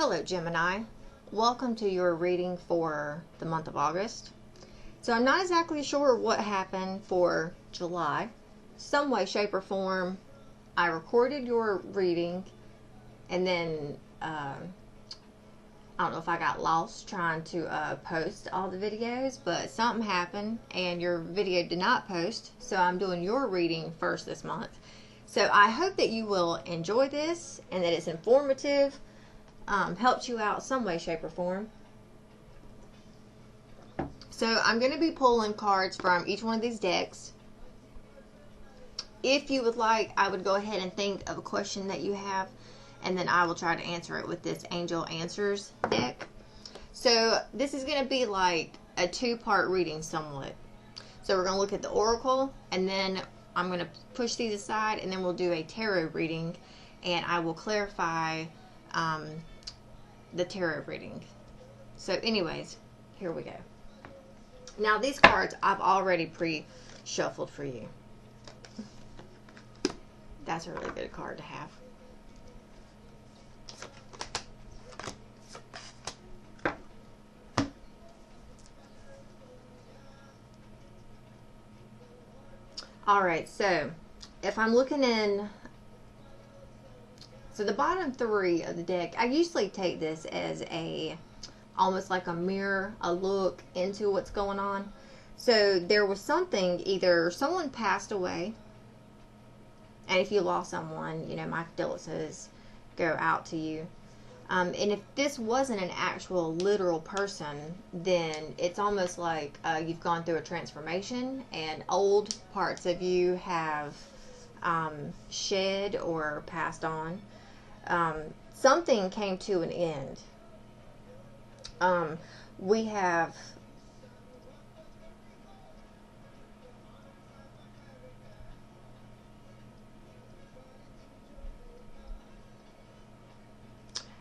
Hello Gemini, welcome to your reading for the month of August. So I'm not exactly sure what happened for July. Some way, shape, or form, I recorded your reading and then I don't know if I got lost trying to post all the videos, but something happened and your video did not post, so I'm doing your reading first this month. So I hope that you will enjoy this and that it's informative, helps you out some way, shape, or form. So I'm going to be pulling cards from each one of these decks. If you would like, I would go ahead and think of a question that you have, and then I will try to answer it with this Angel Answers deck. So this is going to be like a two-part reading somewhat. So we're going to look at the Oracle, and then I'm going to push these aside, and then we'll do a tarot reading, and I will clarify the tarot reading. So anyways, here we go. Now these cards I've already pre-shuffled for you. That's a really good card to have. Alright, so if I'm looking in, so the bottom three of the deck, I usually take this as almost like a mirror, a look into what's going on. So there was something, either someone passed away, and if you lost someone, you know, my condolences go out to you. And if this wasn't an actual literal person, then it's almost like you've gone through a transformation and old parts of you have shed or passed on. Something came to an end. We have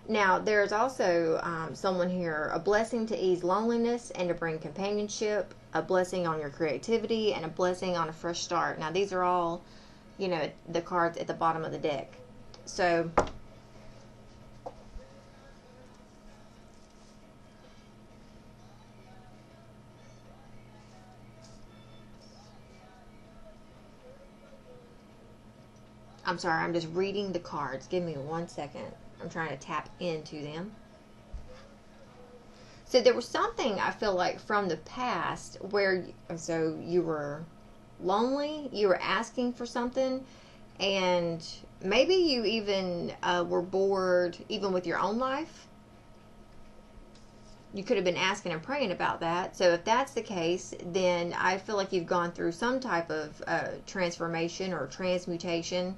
now there's also someone here, a blessing to ease loneliness and to bring companionship, a blessing on your creativity, and a blessing on a fresh start. Now these are all, you know, the cards at the bottom of the deck. So I'm sorry, I'm just reading the cards. Give me 1 second. I'm trying to tap into them. So there was something, I feel like, from the past where, so you were lonely, you were asking for something, and maybe you even were bored even with your own life. You could have been asking and praying about that. So if that's the case, then I feel like you've gone through some type of transformation or transmutation,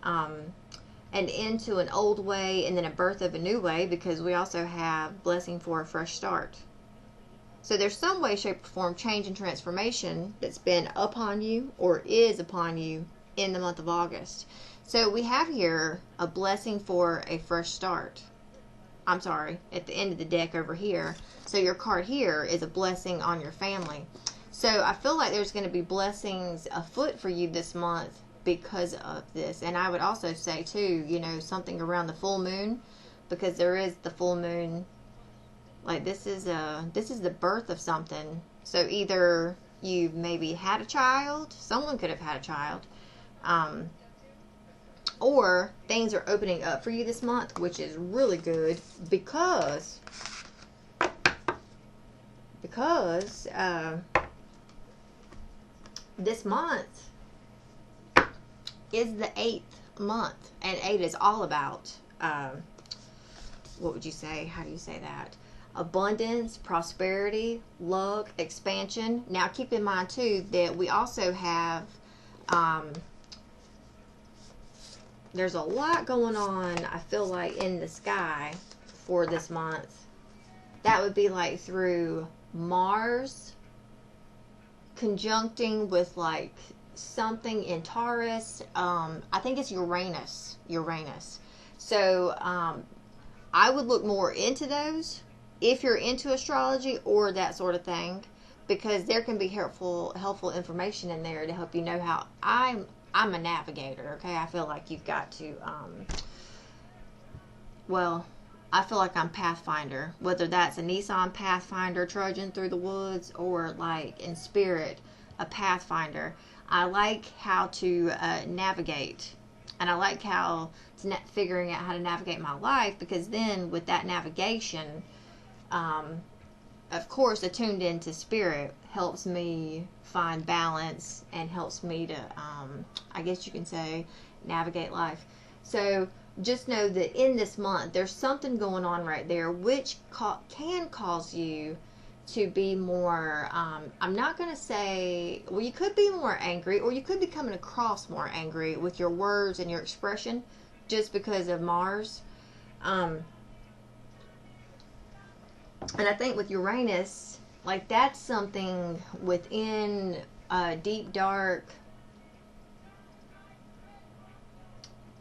and into an old way and then a birth of a new way, because we also have blessing for a fresh start. So there's some way, shape, or form change and transformation that's been upon you or is upon you in the month of August. So we have here a blessing for a fresh start. I'm sorry, at the end of the deck over here. So your card here is a blessing on your family. So I feel like there's going to be blessings afoot for you this month because of this. And I would also say too, you know, something around the full moon, because there is the full moon. Like this is the birth of something. So either you maybe had a child, someone could have had a child, or things are opening up for you this month, which is really good because this month is the 8th month, and 8 is all about what would you say? How do you say that? Abundance, prosperity, luck, expansion. Now keep in mind too that we also have there's a lot going on, I feel like, in the sky for this month. That would be like through Mars conjuncting with like something in Taurus. I think it's Uranus. So I would look more into those if you're into astrology or that sort of thing, because there can be helpful information in there to help you know how. I'm a navigator, okay? I feel like you've got to well, I feel like I'm Pathfinder, whether that's a Nissan Pathfinder trudging through the woods or like in spirit, a Pathfinder. I like how to navigate, and I like how figuring out how to navigate my life, because then with that navigation, of course, attuned into spirit helps me find balance and helps me to, I guess you can say, navigate life. So just know that in this month, there's something going on right there which can cause you to be more, I'm not going to say, well, you could be more angry, or you could be coming across more angry with your words and your expression just because of Mars. And I think with Uranus, like, that's something within deep, dark.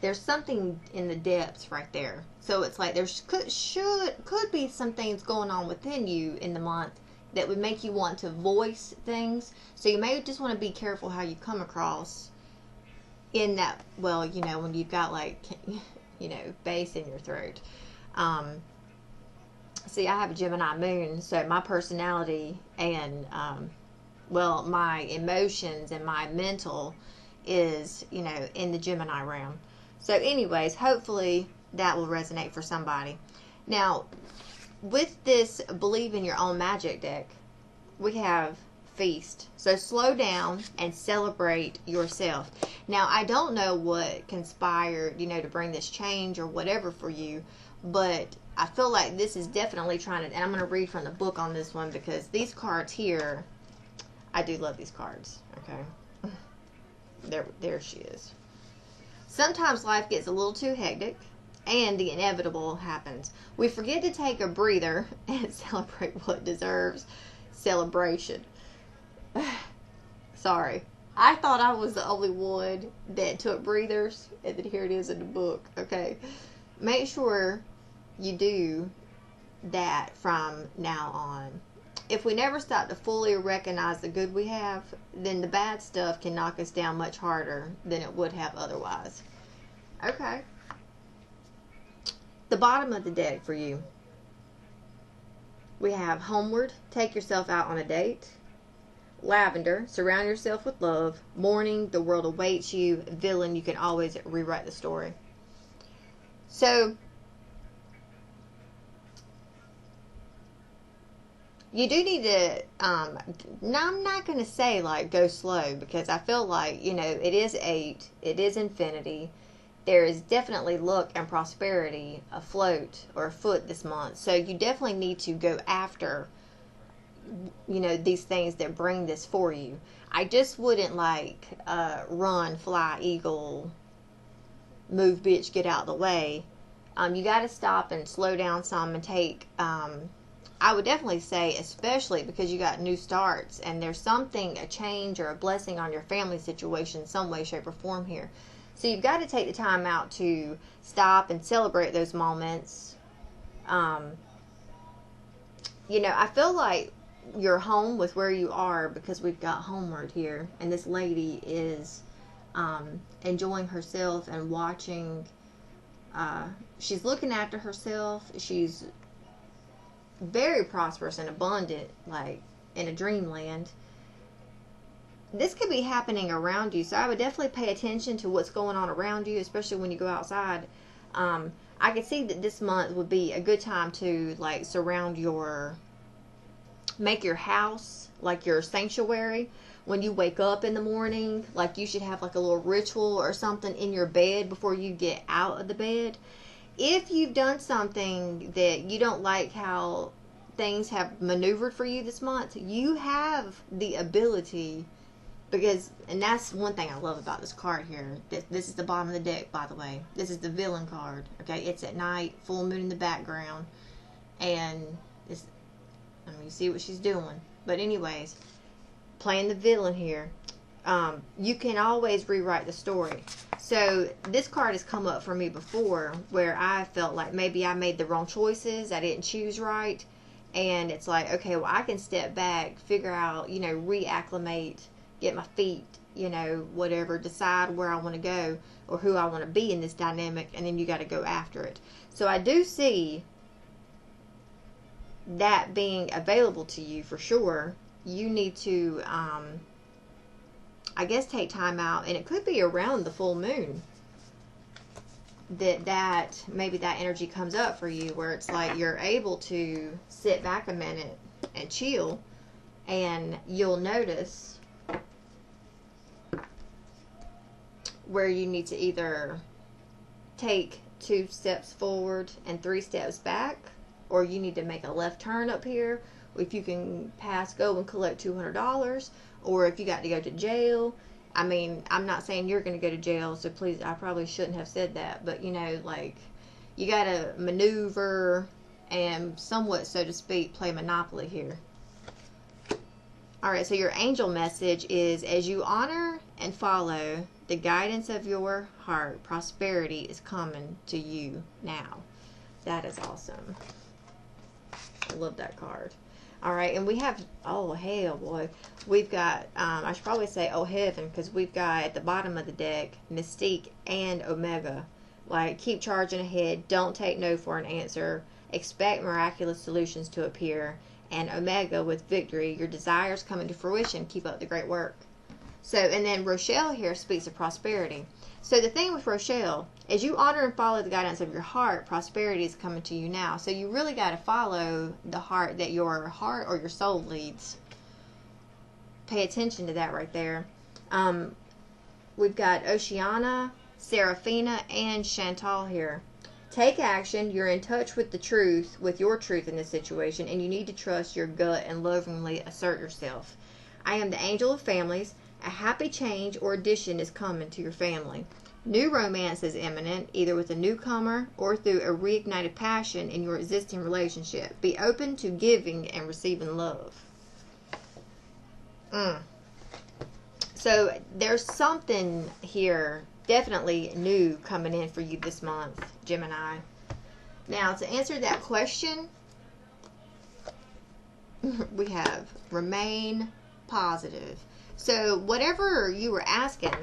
There's something in the depths right there. So it's like there's could be some things going on within you in the month that would make you want to voice things. So you may just want to be careful how you come across in that, well, you know, when you've got, like, you know, bass in your throat. See, I have a Gemini moon, so my personality and, well, my emotions and my mental is, you know, in the Gemini realm. So anyways, hopefully that will resonate for somebody. Now, with this Believe in Your Own Magic deck, we have Feast. So slow down and celebrate yourself. Now, I don't know what conspired, you know, to bring this change or whatever for you, but I feel like this is definitely trying to, and I'm going to read from the book on this one, because these cards here, I do love these cards, okay? There she is. Sometimes life gets a little too hectic, and the inevitable happens. We forget to take a breather and celebrate what deserves celebration. Sorry. I thought I was the only one that took breathers, and then here it is in the book, okay? Make sure you do that from now on. If we never stop to fully recognize the good we have, then the bad stuff can knock us down much harder than it would have otherwise. Okay. The bottom of the deck for you. We have Homeward, take yourself out on a date. Lavender, surround yourself with love. Mourning, the world awaits you. Villain, you can always rewrite the story. So, you do need to, now I'm not going to say, like, go slow, because I feel like, you know, it is 8, it is infinity. There is definitely luck and prosperity afloat or afoot this month. So you definitely need to go after, you know, these things that bring this for you. I just wouldn't, like, run, fly, eagle, move, bitch, get out of the way. You got to stop and slow down some and take, I would definitely say, especially because you got new starts and there's something, a change or a blessing on your family situation, some way, shape, or form here. So you've got to take the time out to stop and celebrate those moments. You know, I feel like you're home with where you are, because we've got Homeward here, and this lady is enjoying herself and watching. She's looking after herself. She's very prosperous and abundant, like in a dreamland. This could be happening around you, so I would definitely pay attention to what's going on around you, especially when you go outside. I could see that this month would be a good time to, like, make your house like your sanctuary. When you wake up in the morning, like, you should have like a little ritual or something in your bed before you get out of the bed. If you've done something that you don't like how things have maneuvered for you this month, you have the ability, because, and that's one thing I love about this card here. This is the bottom of the deck, by the way. This is the villain card. Okay, it's at night, full moon in the background, and it's, I mean, you see what she's doing. But anyways, playing the villain here. You can always rewrite the story. So this card has come up for me before, where I felt like maybe I made the wrong choices. I didn't choose right. And it's like, okay, well, I can step back, figure out, you know, reacclimate, get my feet, you know, whatever, decide where I want to go or who I want to be in this dynamic, and then you got to go after it. So I do see that being available to you for sure, you need to, I guess, take time out, and it could be around the full moon that maybe that energy comes up for you, where it's like you're able to sit back a minute and chill, and you'll notice where you need to either take 2 steps forward and 3 steps back, or you need to make a left turn up here, if you can go and collect $200, or if you got to go to jail. I mean, I'm not saying you're going to go to jail, so please, I probably shouldn't have said that, but, you know, like, you got to maneuver and somewhat, so to speak, play Monopoly here. Alright, so your angel message is, as you honor and follow the guidance of your heart, prosperity is coming to you now. That is awesome. I love that card. Alright, and we have, oh hell boy, we've got, I should probably say oh heaven, because we've got at the bottom of the deck, Mystique and Omega. Like, keep charging ahead, don't take no for an answer, expect miraculous solutions to appear, and Omega with victory, your desires coming to fruition, keep up the great work. So, and then Rochelle here speaks of prosperity. So the thing with Rochelle, as you honor and follow the guidance of your heart, prosperity is coming to you now. So you really got to follow the heart that your heart or your soul leads. Pay attention to that right there. We've got Oceana, Serafina, and Chantal here. Take action. You're in touch with the truth, with your truth in this situation, and you need to trust your gut and lovingly assert yourself. I am the angel of families. A happy change or addition is coming to your family. New romance is imminent, either with a newcomer or through a reignited passion in your existing relationship. Be open to giving and receiving love. So there's something here definitely new coming in for you this month, Gemini. Now, to answer that question, we have remain positive. So whatever you were asking,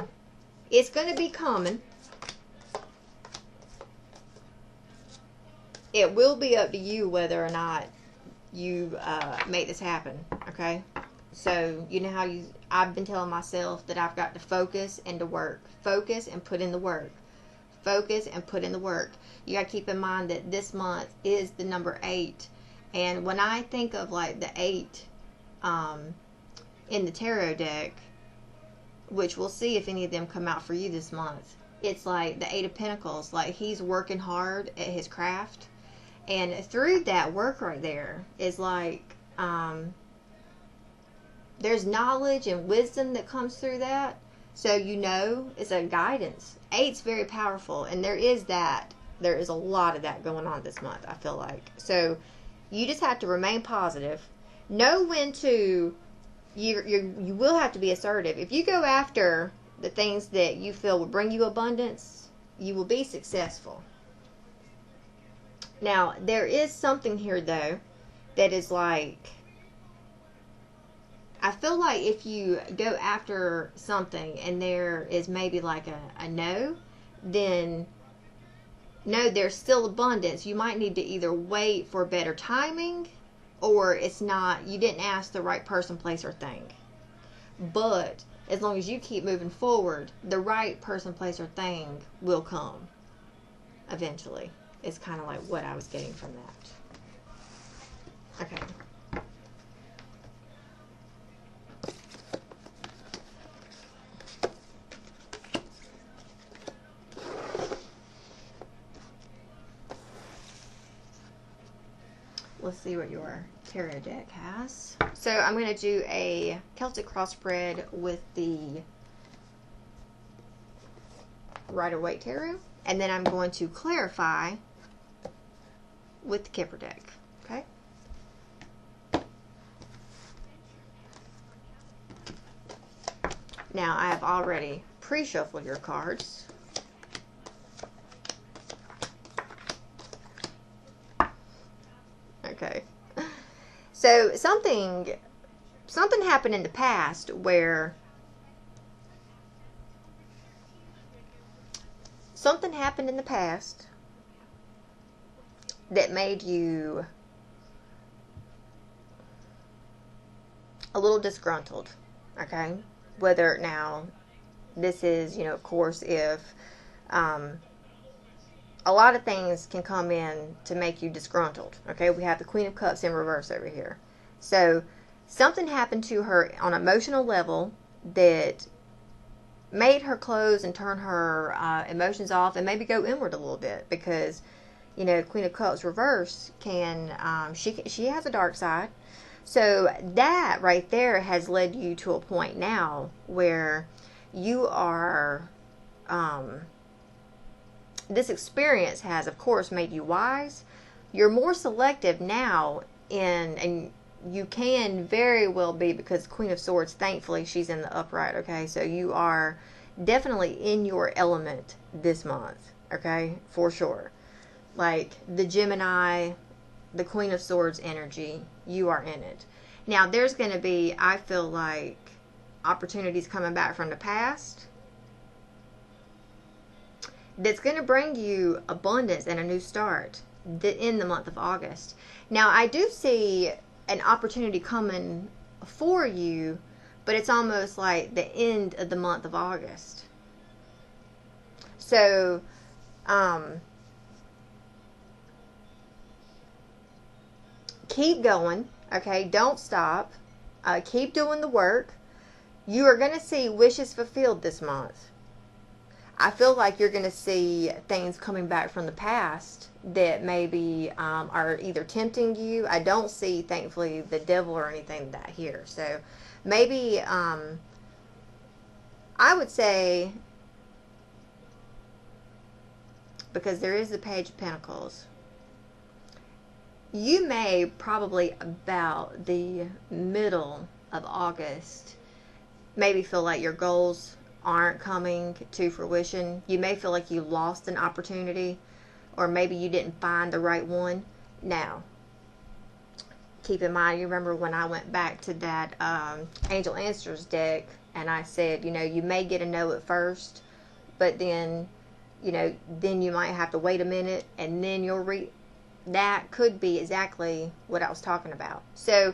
it's going to be coming. It will be up to you whether or not you make this happen, okay? So, you know how I've been telling myself that I've got to focus and to work. Focus and put in the work. Focus and put in the work. You got to keep in mind that this month is the number 8. And when I think of like the 8 in the tarot deck, which we'll see if any of them come out for you this month, it's like the 8 of Pentacles. Like, he's working hard at his craft. And through that work right there is like, there's knowledge and wisdom that comes through that. So, you know, it's a guidance. 8's very powerful. And there is a lot of that going on this month, I feel like. So, you just have to remain positive. Know when to, you will have to be assertive. If you go after the things that you feel will bring you abundance, you will be successful. Now, there is something here, though, that is like, I feel like if you go after something and there is maybe like a no, then no, there's still abundance. You might need to either wait for better timing, or it's not, you didn't ask the right person, place, or thing. But as long as you keep moving forward, the right person, place, or thing will come eventually. It's kind of like what I was getting from that. Okay. Let's see what your tarot deck has. So I'm going to do a Celtic cross spread with the Rider-Waite Tarot. And then I'm going to clarify with the Kipper deck. Okay? Now, I have already pre-shuffled your cards. Okay. So something happened in the past where that made you a little disgruntled, okay? Whether now, this is, of course, if a lot of things can come in to make you disgruntled, okay? We have the Queen of Cups in reverse over here. So something happened to her on an emotional level that made her close and turn her emotions off and maybe go inward a little bit, because Queen of Cups reverse can she has a dark side. So that right there has led you to a point now where you are this experience has, of course, made you wise. You're more selective now and you can very well be, because Queen of Swords, thankfully, she's in the upright, okay? So you are definitely in your element this month, okay? For sure. Like the Gemini, the Queen of Swords energy, you are in it. Now, there's going to be, I feel like, opportunities coming back from the past that's going to bring you abundance and a new start in the month of August. Now, I do see an opportunity coming for you, but it's almost like the end of the month of August. So, keep going, okay? Don't stop. Keep doing the work. You are going to see wishes fulfilled this month. I feel like you're going to see things coming back from the past that maybe are either tempting you. I don't see, thankfully, the devil or anything like that here. So maybe I would say, because there is the Page of Pentacles, you may probably about the middle of August maybe feel like your goals aren't coming to fruition. You may feel like you lost an opportunity, or maybe you didn't find the right one. Now, keep in mind, you remember when I went back to that Angel Answers deck and I said, you may get a no at first, but then, then you might have to wait a minute and then you'll that could be exactly what I was talking about. So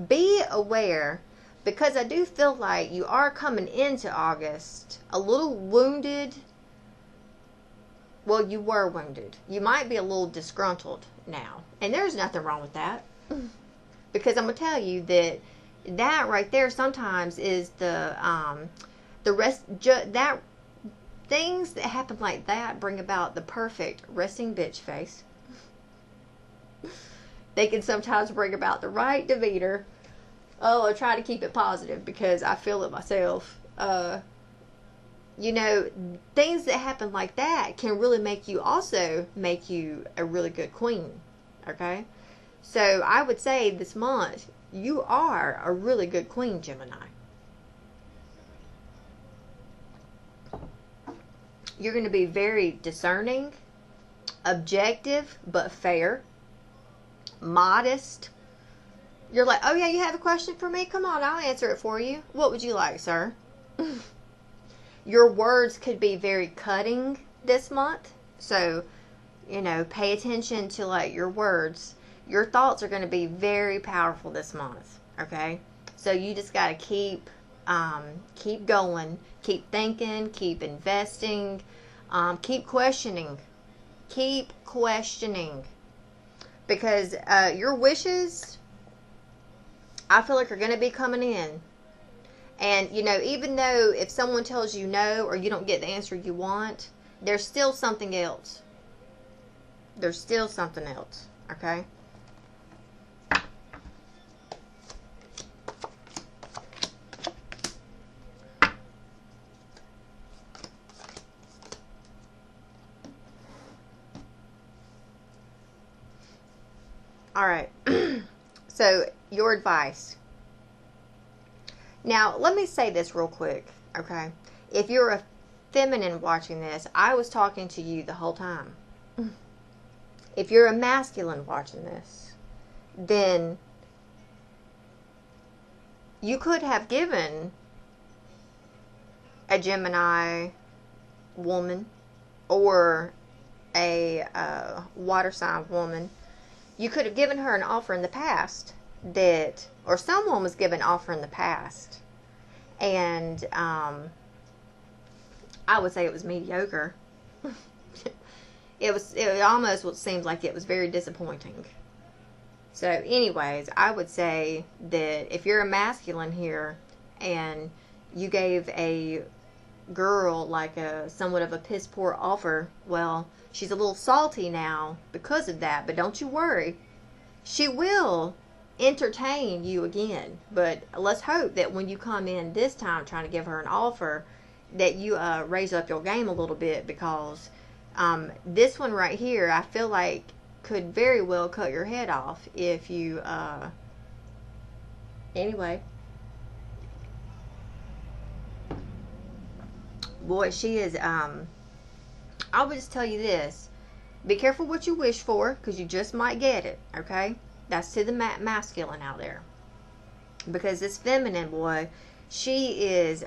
be aware, because I do feel like you are coming into August a little wounded. Well, you were wounded. You might be a little disgruntled now. And there's nothing wrong with that. Because I'm going to tell you that right there sometimes is the rest, that things that happen like that bring about the perfect resting bitch face. They can sometimes bring about the right demeanor. Oh, I try to keep it positive because I feel it myself. Things that happen like that can really make you a really good queen. Okay? So I would say this month, you are a really good queen, Gemini. You're going to be very discerning, objective, but fair, modest. You're like, oh yeah, you have a question for me? Come on, I'll answer it for you. What would you like, sir? Your words could be very cutting this month. So, pay attention to your words. Your thoughts are going to be very powerful this month. Okay? So you just got to keep going, keep thinking, keep investing, keep questioning. Keep questioning. Because your wishes, I feel like, are going to be coming in. And, even though if someone tells you no or you don't get the answer you want, there's still something else. There's still something else. Okay? All right. So, your advice. Now, let me say this real quick, okay? If you're a feminine watching this, I was talking to you the whole time. If you're a masculine watching this, then you could have given a Gemini woman or a water sign woman, you could have given her an offer in the past that, or someone was given an offer in the past, and I would say it was mediocre. It almost what seems like it was very disappointing. So anyways, I would say that if you're a masculine here and you gave a girl like a somewhat of a piss poor offer, well, she's a little salty now because of that, but don't you worry. She will entertain you again, but let's hope that when you come in this time trying to give her an offer that you raise up your game a little bit, because this one right here, I feel like could very well cut your head off if you anyway. Boy, she is I would just tell you this: be careful what you wish for, because you just might get it. Okay, that's to the masculine out there, because this feminine, boy, she is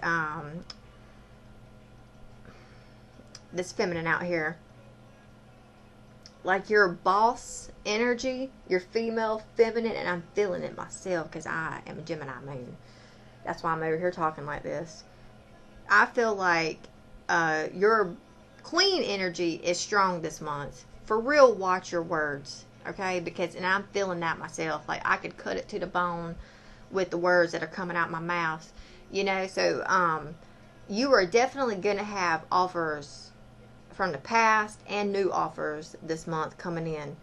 this feminine out here, like your boss energy, your female feminine, and I'm feeling it myself because I am a Gemini moon. That's why I'm over here talking like this. I feel like your queen energy is strong this month. For real, watch your words, okay? Because, and I'm feeling that myself. Like, I could cut it to the bone with the words that are coming out my mouth, you know? So, you are definitely going to have offers from the past and new offers this month coming in.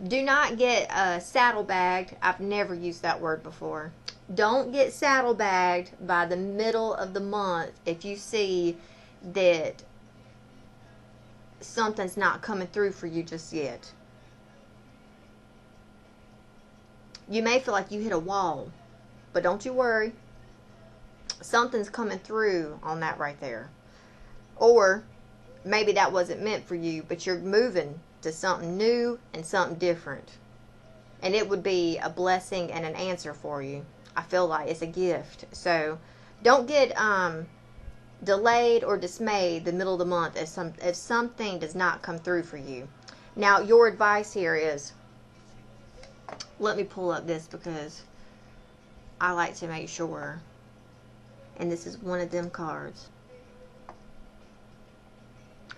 Do not get saddlebagged. I've never used that word before. Don't get saddlebagged by the middle of the month if you see that something's not coming through for you just yet. You may feel like you hit a wall, but don't you worry. Something's coming through on that right there. Or maybe that wasn't meant for you, but you're moving to something new and something different. And it would be a blessing and an answer for you. I feel like it's a gift. So don't get delayed or dismayed the middle of the month if something does not come through for you. Now, your advice here is, let me pull up this because I like to make sure. And this is one of them cards.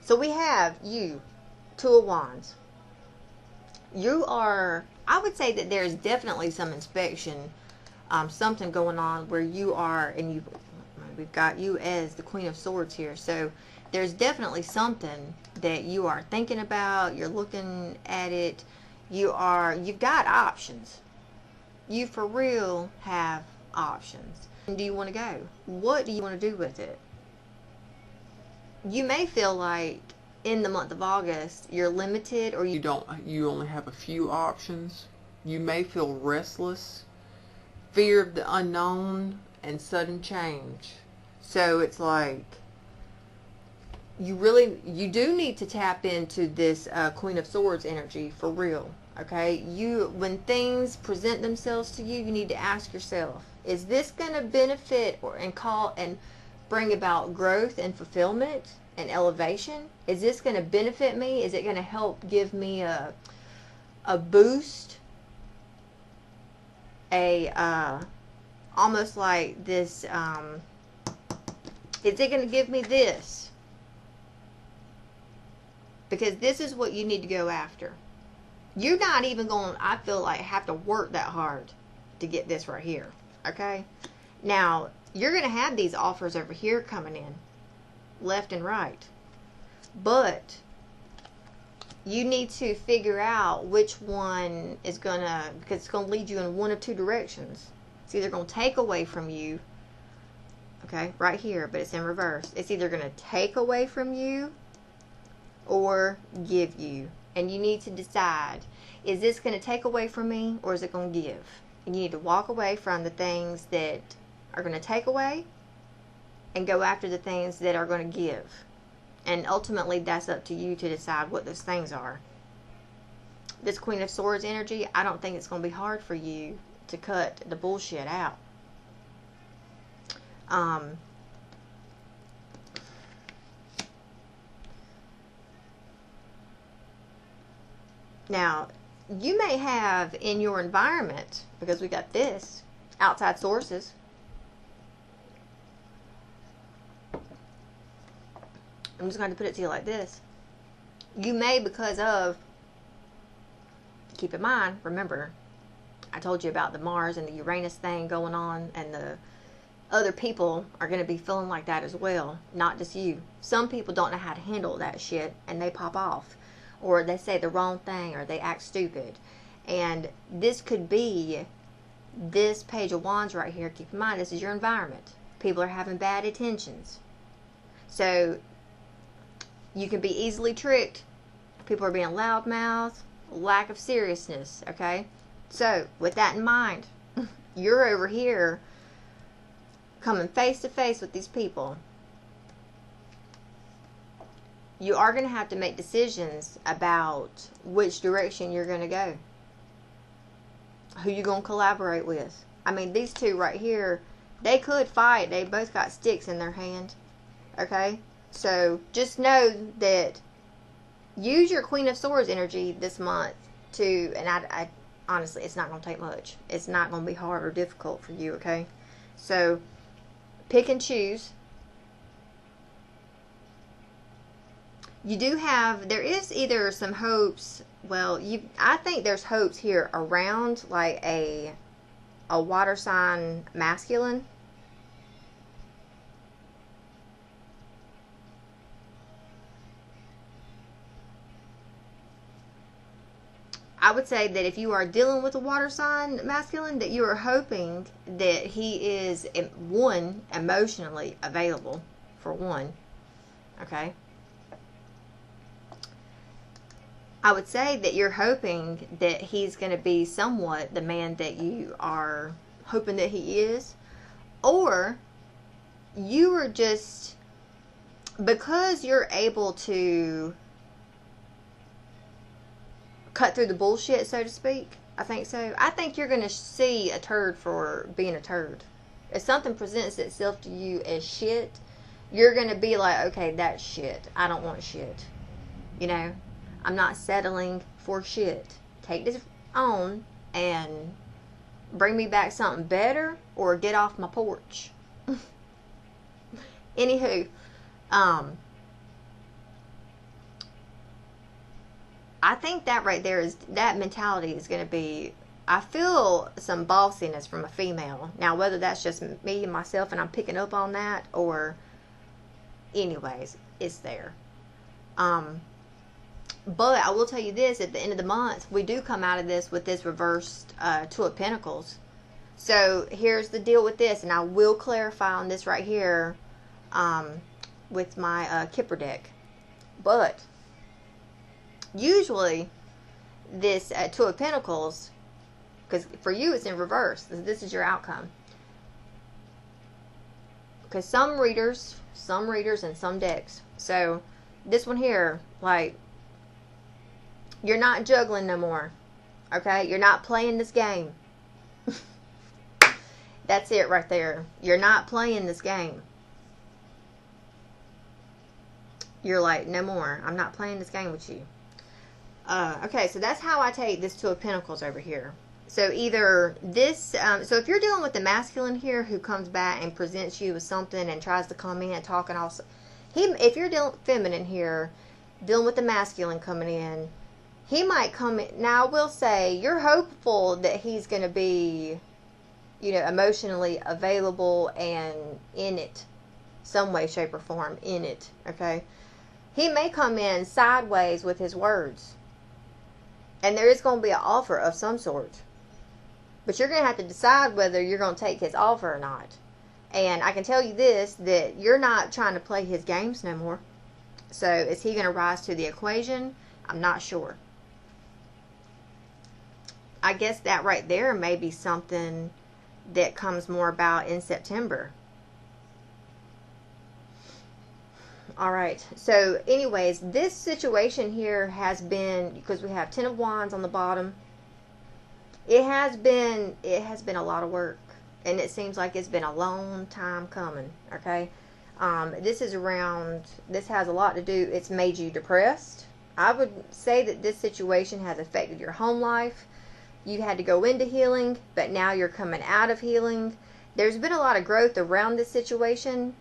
So we have you, Two of Wands. You are, I would say that there's definitely some inspection, something going on where you are, and we've got you as the Queen of Swords here. So there's definitely something that you are thinking about. You're looking at it. You've got options. You for real have options. And do you want to go? What do you want to do with it? You may feel like in the month of August you're limited, or you only have a few options. You may feel restless, fear of the unknown, and sudden change. So it's like you do need to tap into this Queen of Swords energy for real. Okay, when things present themselves to you, you need to ask yourself, is this going to benefit and bring about growth and fulfillment and elevation? Is this going to benefit me? Is it going to help give me a boost? Almost like this, is it going to give me this? Because this is what you need to go after. You're not even going, I feel like, have to work that hard to get this right here. Okay? Now, you're going to have these offers over here coming in, left and right. But you need to figure out which one is going to, because it's going to lead you in one of two directions. It's either going to take away from you, okay, right here, but it's in reverse. It's either going to take away from you or give you. And you need to decide, is this going to take away from me or is it going to give? And you need to walk away from the things that are going to take away and go after the things that are going to give. And ultimately, that's up to you to decide what those things are. This Queen of Swords energy, I don't think it's going to be hard for you to cut the bullshit out. Now, you may have in your environment, because we got this. Outside sources. I'm just going to put it to you like this. You may, because of, keep in mind, remember, I told you about the Mars and the Uranus thing going on, and the other people are going to be feeling like that as well, not just you. Some people don't know how to handle that shit, and they pop off, or they say the wrong thing, or they act stupid. And this could be this Page of Wands right here. Keep in mind, this is your environment. People are having bad intentions. So you can be easily tricked. People are being loudmouth, lack of seriousness, okay? So, with that in mind, you're over here coming face to face with these people. You are going to have to make decisions about which direction you're going to go. Who you going to collaborate with. I mean, these two right here, they could fight. They both got sticks in their hand. Okay? So, just know that use your Queen of Swords energy this month to, and I honestly, it's not going to take much. It's not going to be hard or difficult for you, okay? So, pick and choose. You do have, there is either some hopes, well, I think there's hopes here around like a water sign masculine. I would say that if you are dealing with a water sign masculine, that you are hoping that he is, one, emotionally available, for one. Okay? I would say that you're hoping that he's going to be somewhat the man that you are hoping that he is. Or you are just, because you're able to cut through the bullshit, so to speak. I think so. I think you're going to see a turd for being a turd. If something presents itself to you as shit, you're going to be like, okay, that's shit. I don't want shit. You know? I'm not settling for shit. Take this on and bring me back something better, or get off my porch. Anywho, I think that right there is, that mentality is going to be, I feel some bossiness from a female. Now, whether that's just me and myself and I'm picking up on that, or anyways, it's there. But I will tell you this, at the end of the month, we do come out of this with this reversed Two of Pentacles. So here's the deal with this, and I will clarify on this right here with my Kipper deck. But usually this Two of Pentacles, because for you it's in reverse, this is your outcome. Because some readers and some decks. So this one here, like, you're not juggling no more. Okay? You're not playing this game. That's it right there. You're not playing this game. You're like, no more. I'm not playing this game with you. Okay, so that's how I take this Two of Pentacles over here. So either this, so if you're dealing with the masculine here who comes back and presents you with something and tries to come in and talk and also, if you're dealing feminine here, dealing with the masculine coming in, he might come in. Now, I will say, you're hopeful that he's going to be, you know, emotionally available and in it. Some way, shape, or form in it. Okay? He may come in sideways with his words. And there is going to be an offer of some sort. But you're going to have to decide whether you're going to take his offer or not. And I can tell you this, that you're not trying to play his games no more. So, is he going to rise to the equation? I'm not sure. I guess that right there may be something that comes more about in September. Alright, so anyways, this situation here has been, because we have Ten of Wands on the bottom, it has been a lot of work. And it seems like it's been a long time coming, okay? This has a lot to do, it's made you depressed. I would say that this situation has affected your home life. you had to go into healing, but now you're coming out of healing. There's been a lot of growth around this situation,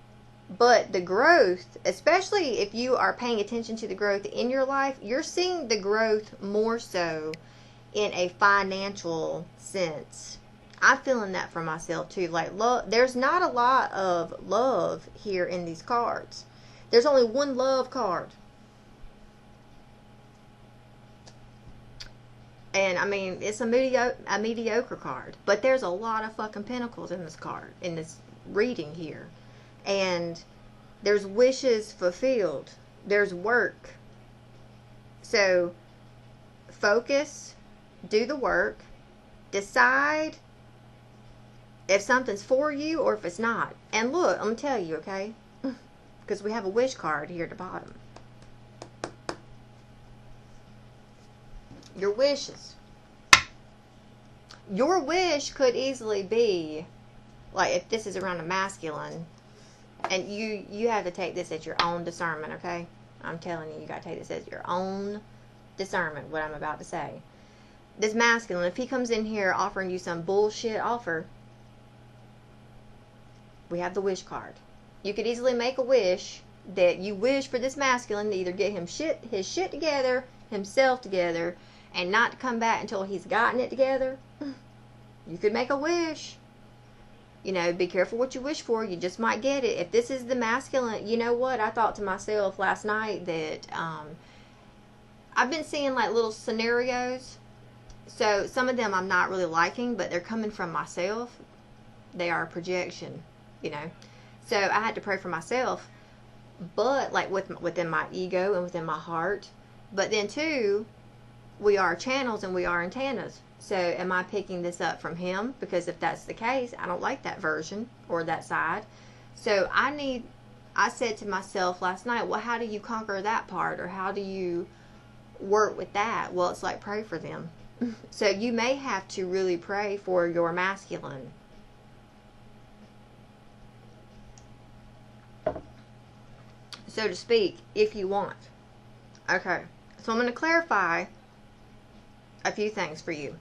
but the growth, especially if you are paying attention to the growth in your life, you're seeing the growth more so in a financial sense. I'm feeling that for myself too. Like, love, there's not a lot of love here in these cards. There's only one love card. And I mean, it's a mediocre card, but there's a lot of fucking pentacles in this card, in this reading here. And there's wishes fulfilled. There's work. So focus, do the work, decide if something's for you or if it's not. And look, I'm gonna tell you, okay? Because we have a wish card here at the bottom. Your wishes. Your wish could easily be, like, if this is around a masculine, and you have to take this as your own discernment, okay? I'm telling you, you got to take this as your own discernment, what I'm about to say. This masculine, if he comes in here offering you some bullshit offer, we have the wish card. You could easily make a wish that you wish for this masculine to either get his shit together, himself together, and not to come back until he's gotten it together. You could make a wish. You know, be careful what you wish for. You just might get it. If this is the masculine, you know what? I thought to myself last night that I've been seeing like little scenarios. So some of them I'm not really liking, but they're coming from myself. They are a projection, you know. So I had to pray for myself, but like within my ego and within my heart. But then too, we are channels and we are antennas. So am I picking this up from him? Because if that's the case, I don't like that version or that side. So I said to myself last night, well, how do you conquer that part? Or how do you work with that? Well, it's like pray for them. So you may have to really pray for your masculine. So to speak, if you want. Okay. So I'm going to clarify a few things for you.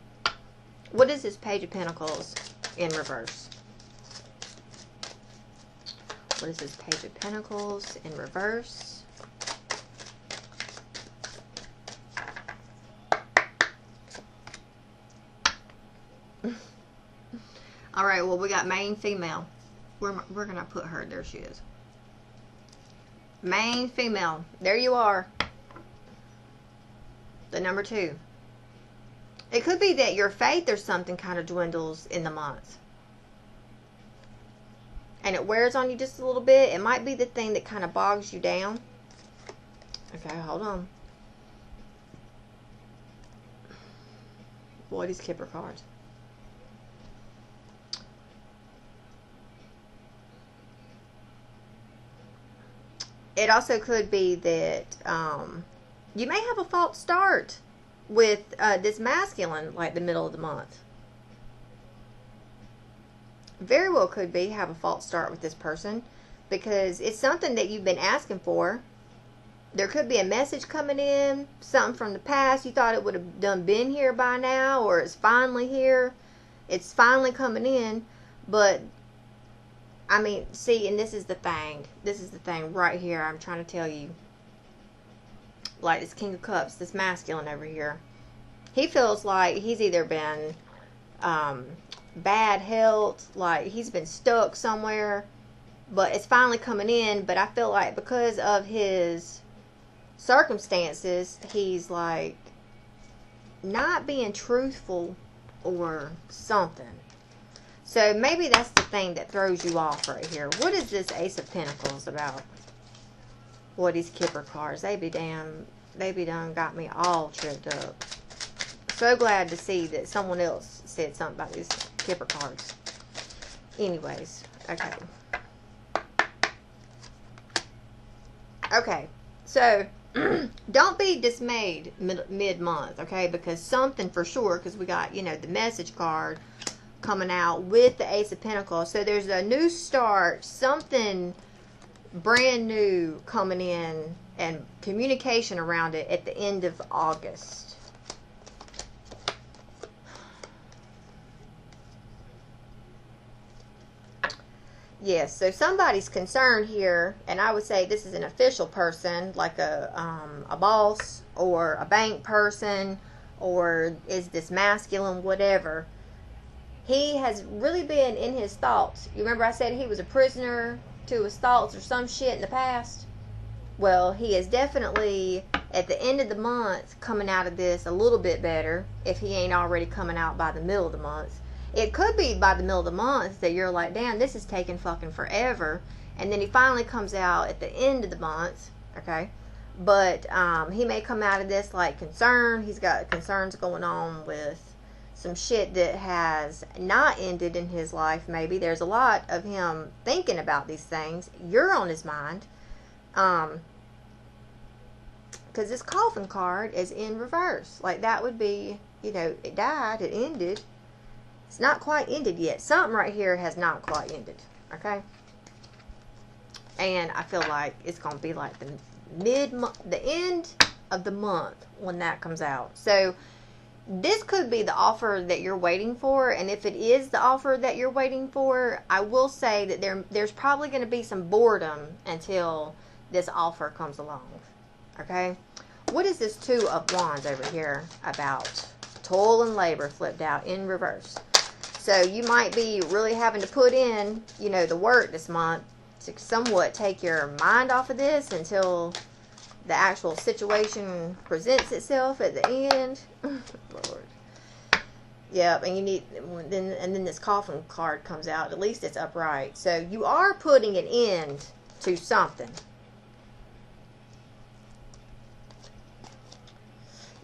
What is this Page of Pentacles in reverse? What is this Page of Pentacles in reverse? All right, well, we got main female. We're going to put her. There she is. Main female. There you are. The number 2. It could be that your faith or something kind of dwindles in the month. And it wears on you just a little bit. It might be the thing that kind of bogs you down. Okay, hold on. Boy, these Kipper cards. It also could be that you may have a false start with this masculine, like the middle of the month. Very well could be have a false start with this person because it's something that you've been asking for. There could be a message coming in, something from the past. You thought it would have been here by now, or it's finally here. It's finally coming in, but I mean, see, and this is the thing. This is the thing right here. I'm trying to tell you. Like this King of Cups, this masculine over here. He feels like he's either been bad health, like he's been stuck somewhere, but it's finally coming in. But I feel like because of his circumstances, he's like not being truthful or something. So maybe that's the thing that throws you off right here. What is this Ace of Pentacles about? Boy, these Kipper cards, they be done got me all tripped up. So glad to see that someone else said something about these Kipper cards. Anyways, okay. Okay, so don't be dismayed mid-month, okay? Because something for sure, because we got, you know, the message card coming out with the Ace of Pentacles. So there's a new start, something brand new coming in, and communication around it at the end of August. Yes, so somebody's concerned here, and I would say this is an official person, like a boss or a bank person, or is this masculine, whatever. He has really been in his thoughts. You remember I said he was a prisoner to his thoughts or some shit in the past? Well, he is definitely, at the end of the month, coming out of this a little bit better, if he ain't already coming out by the middle of the month. It could be by the middle of the month that you're like, damn, this is taking fucking forever. And then he finally comes out at the end of the month, okay? But he may come out of this like concerned. He's got concerns going on with some shit that has not ended in his life, maybe. There's a lot of him thinking about these things. You're on his mind. Because this coffin card is in reverse. Like, that would be, you know, it died, it ended. It's not quite ended yet. Something right here has not quite ended. Okay? And I feel like it's going to be like the end of the month when that comes out. So, this could be the offer that you're waiting for. And if it is the offer that you're waiting for, I will say that there's probably going to be some boredom until this offer comes along. Okay? What is this Two of Wands over here about? Toil and labor flipped out in reverse. So you might be really having to put in, you know, the work this month to somewhat take your mind off of this until the actual situation presents itself at the end. Lord. Yep, and you need, and then this coffin card comes out. At least it's upright. So you are putting an end to something.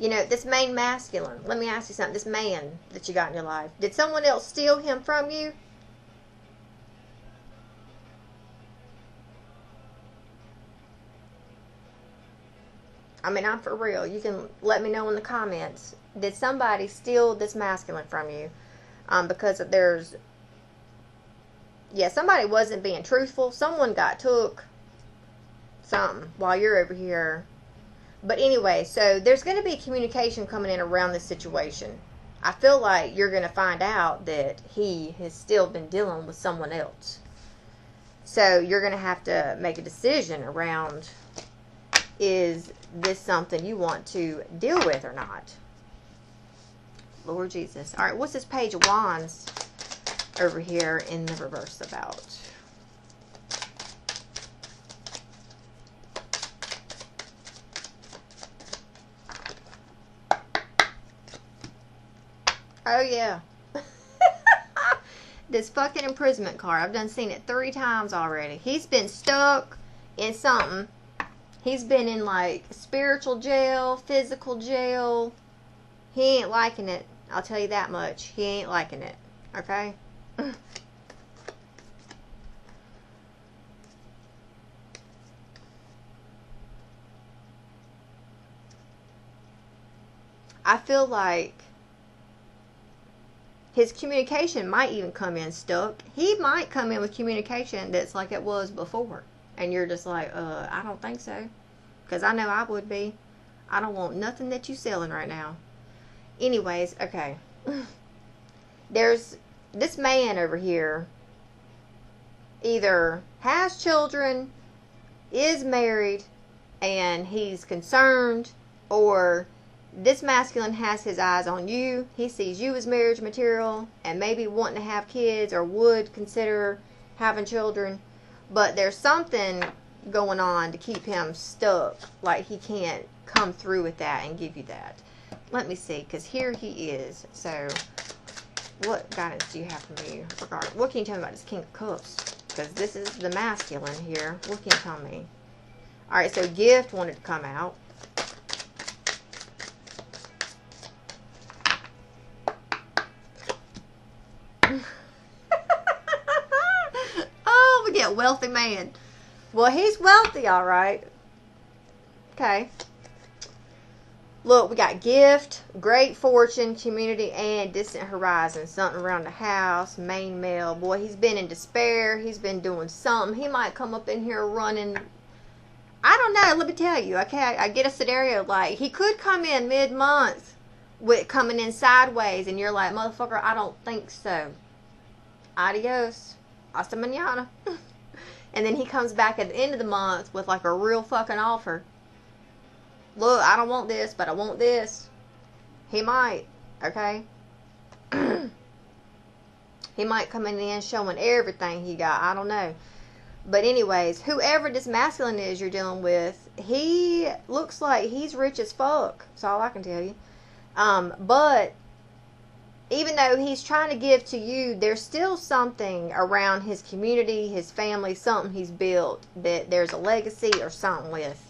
You know, this main masculine, let me ask you something. This man that you got in your life, did someone else steal him from you? I mean, I'm for real. You can let me know in the comments. Did somebody steal this masculine from you? Because there's, yeah, somebody wasn't being truthful. Someone took something while you're over here. But anyway, so there's going to be communication coming in around this situation. I feel like you're going to find out that he has still been dealing with someone else. So you're going to have to make a decision around, is this something you want to deal with or not? Lord Jesus. All right, what's this Page of Wands over here in the reverse about? Oh, yeah. This fucking imprisonment card. I've done seen it 3 times already. He's been stuck in something. He's been in, like, spiritual jail, physical jail. He ain't liking it. I'll tell you that much. He ain't liking it. Okay? I feel like his communication might even come in stuck. He might come in with communication that's like it was before. And you're just like, I don't think so. Because I know I would be. I don't want nothing that you selling right now. Anyways, okay. There's this man over here either has children, is married, and he's concerned, or this masculine has his eyes on you. He sees you as marriage material and maybe wanting to have kids or would consider having children. But there's something going on to keep him stuck. Like he can't come through with that and give you that. Let me see, because here he is. So, what guidance do you have for me regarding, what can you tell me about this King of Cups? Because this is the masculine here. What can you tell me? Alright, so gift wanted to come out. Oh, we get wealthy man. Well, he's wealthy, alright. Okay. Look, we got gift, great fortune, community, and distant horizon. Something around the house, main male. Boy, he's been in despair. He's been doing something. He might come up in here running. I don't know. Let me tell you. Okay, I get a scenario like he could come in mid-month with coming in sideways, and you're like, motherfucker, I don't think so. Adios. hasta mañana. And then he comes back at the end of the month with like a real fucking offer. Look, I don't want this, but I want this. He might, okay? He might come in showing everything he got. I don't know. But anyways, whoever this masculine is you're dealing with, he looks like he's rich as fuck. That's all I can tell you. But even though he's trying to give to you, there's still something around his community, his family, something he's built that there's a legacy or something with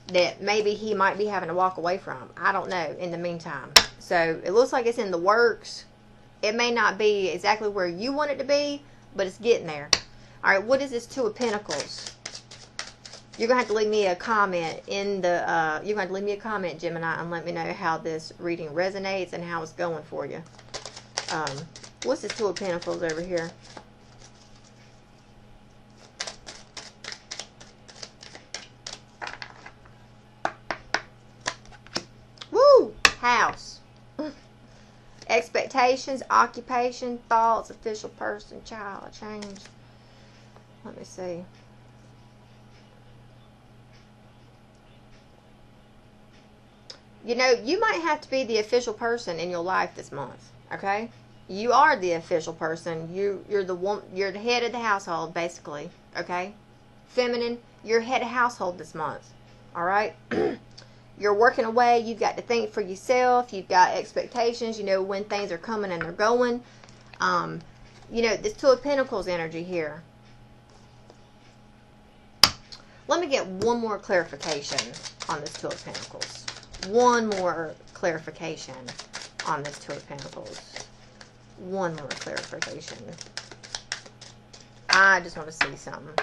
that maybe he might be having to walk away from. I don't know in the meantime. So it looks like it's in the works. It may not be exactly where you want it to be, but it's getting there. All right, what is this Two of Pentacles? You're going to have to leave me a comment in the, you're going to have to leave me a comment, Gemini, and let me know how this reading resonates and how it's going for you. What's this Two of Pentacles over here? Woo! House. Expectations, occupation, thoughts, official person, child, change. Let me see. You know, you might have to be the official person in your life this month, okay? You are the official person. You're the head of the household, basically, okay? Feminine, you're head of household this month, all right? You're working away. You've got to think for yourself. You've got expectations. You know when things are coming and they're going. You know, this Two of Pentacles energy here. Let me get one more clarification on this Two of Pentacles. One more clarification on this Two of Pentacles. One more clarification. I just want to see something.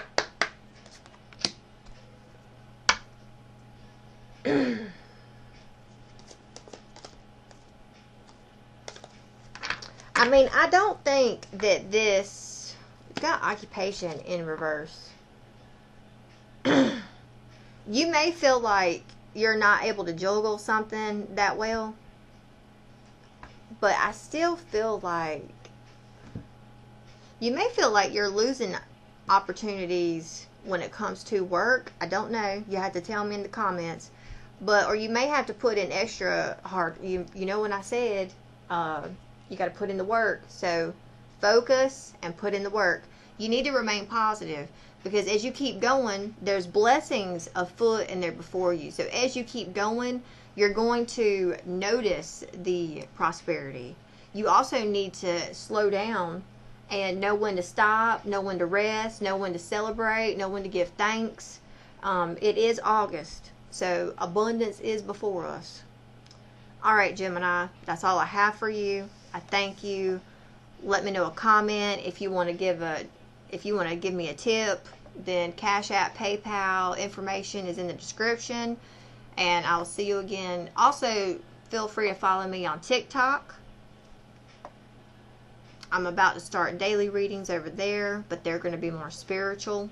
I mean, I don't think that this... It's got occupation in reverse. You may feel like you're not able to juggle something that well. But I still feel like... You may feel like you're losing opportunities when it comes to work. I don't know. You have to tell me in the comments. But, or you may have to put in extra hard... You know when I said... you got to put in the work. So, focus and put in the work. You need to remain positive. Because as you keep going, there's blessings afoot and they're before you. So as you keep going, you're going to notice the prosperity. You also need to slow down and know when to stop, know when to rest, know when to celebrate, know when to give thanks. It is August, so abundance is before us. All right, Gemini, that's all I have for you. I thank you. Let me know a comment if you want to give me a tip. Then CashApp, PayPal information is in the description, and I'll see you again. Also, feel free to follow me on TikTok. I'm about to start daily readings over there, but they're going to be more spiritual.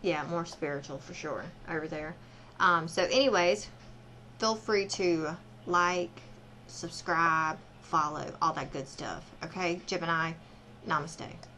Yeah, more spiritual for sure over there. So anyways, feel free to like, subscribe, follow, all that good stuff. Okay, Gemini, namaste.